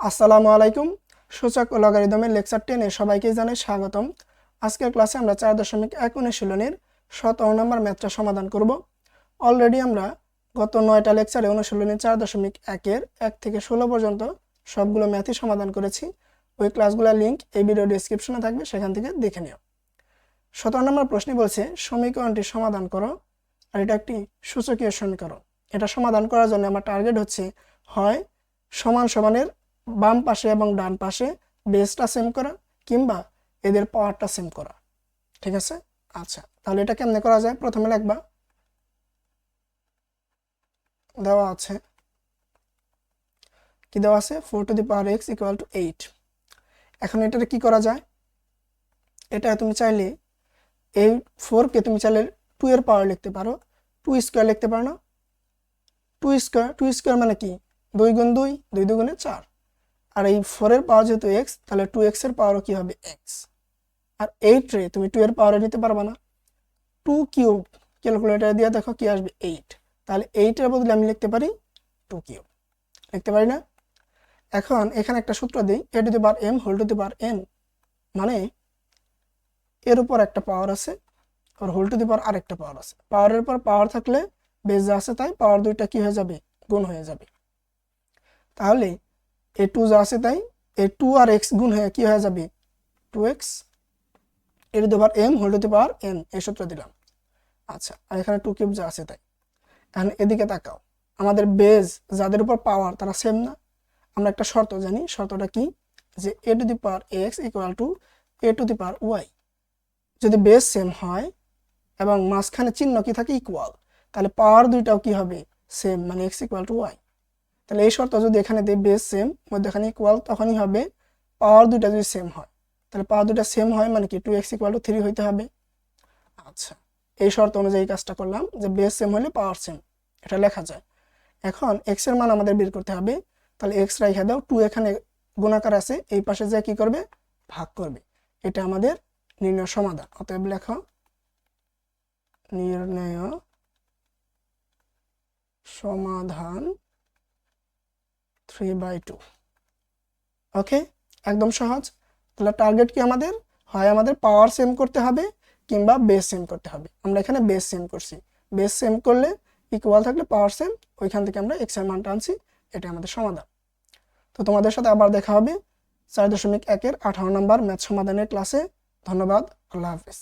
আসসালামু আলাইকুম। সূচক ও লগারিদমের লেকচার 10 এ সবাইকে জানাই স্বাগতম। আজকের ক্লাসে আমরা 4.1 অনুশীলনীর 17 নম্বর ম্যাথটা সমাধান করব। অলরেডি আমরা গত 9টা লেকচারে অনুশীলনী 4.1 এর 1 থেকে 16 পর্যন্ত সবগুলো ম্যাথই সমাধান করেছি। ওই ক্লাসগুলোর লিংক এই ভিডিও ডেসক্রিপশনে থাকবে, সেখান থেকে দেখে নিও। 17 নম্বর প্রশ্নে বলছে সমীকরণটি সমাধান করো, আর এটা একটি সূচকীয় সমীকরণ। এটা সমাধান করার জন্য আমার টার্গেট হচ্ছে হয় সমান সমানের বাম পাশে এবং ডান পাশে বেসটা সেম করা, কিংবা এদের পাওয়ারটা সেম করা। ঠিক আছে, আচ্ছা তাহলে এটা কেমনে করা যায়? প্রথমে লিখবা, দেওয়া আছে কি দেওয়া আছে 4 two the power x equal to 8। এখন এটাতে কি করা যায়? এটা তুমি চাইলে এই 4 কে তুমি চাইলে 2 এর পাওয়ার লিখতে পারো, 2 স্কয়ার লিখতে পারো না? 2 স্কয়ার মানে কি 2 গুণ 2, 2 দুগুণে 4। আর এই 4 এর পাওয়ার যেহেতু x, তাহলে 2x এর পাওয়ারও কি হবে x। আর 8 রে তুমি 2 এর পাওয়ারে নিতে পারবে না। 2 কিউব ক্যালকুলেটর দিয়ে দেখো কি আসবে 8। তাহলে 8 এর বদলে আমি লিখতে পারি 2 কিউব, লিখতে পারি না? এখন এখানে একটা সূত্র দিই, a to the power m whole to the power n, মানে এর উপর একটা পাওয়ার আছে আর হোল টু দি পাওয়ার আরেকটা পাওয়ার আছে। পাওয়ারের পর পাওয়ার থাকলে বেস যা আছে তাই, পাওয়ার দুইটা কি হয়ে যাবে? গুণ হয়ে যাবে। তাহলে এই 2 যা আছে তাই, এই 2 আর x গুণ হয়ে কি হয়ে যাবে? 2x a to the power m whole to the power n, এই সূত্র দিলাম। আচ্ছা, আর এখানে 2 কিউব যা আছে তাই। এখন এদিকে তাকাও, আমাদের বেস যাদের উপর পাওয়ার তারা সেম না? আমরা একটা শর্ত জানি, শর্তটা কি? যে a to the power x equal to a to the power y। যদি বেস সেম হয় এবং মাঝখানে চিহ্ন কি থাকে ইকুয়াল, তাহলে পাওয়ার দুইটাও কি হবে? সেম, মানে x ইকুয়াল টু y। তাহলে এই শর্ত যদি এখানে দেই বেস সেম মধ্যখানে ইকুয়াল, তখনই হবে পাওয়ার দুইটা যদি সেম হয়। তাহলে পাওয়ার দুইটা সেম হয় মানে কি 2x ইকুয়াল টু 3 হইতে হবে। আচ্ছা, এই শর্ত অনুযায়ী কাজটা করলাম যে বেস সেম হলে পাওয়ার সেম, এটা লেখা যায়। এখন x এর মান আমাদের বের করতে হবে। তাহলে x রাইখা দাও, 2 এখানে গুণাকার আছে, এই পাশে যা কি করবে? ভাগ করবে। এটা আমাদের নির্ণয় সমাধান। অতএব লেখো নির্ণয় সমাধান 3/2। ওকে, একদম সহজ। তাহলে টার্গেট কি আমাদের? হয় আমাদের পাওয়ার সেম করতে হবে কিংবা বেস সেম করতে হবে। আমরা এখানে বেস সেম করছি। বেস সেম করলে ইকুয়াল থাকলে পাওয়ার সেম, ওইখান থেকে আমরা x এর মানটা আনছি। এটা আমাদের সমাধান। তো তোমাদের সাথে আবার দেখা হবে 4.1 এর 18 নম্বর ম্যাথ সমাধানের ক্লাসে। ধন্যবাদ, আল্লাহ হাফেজ।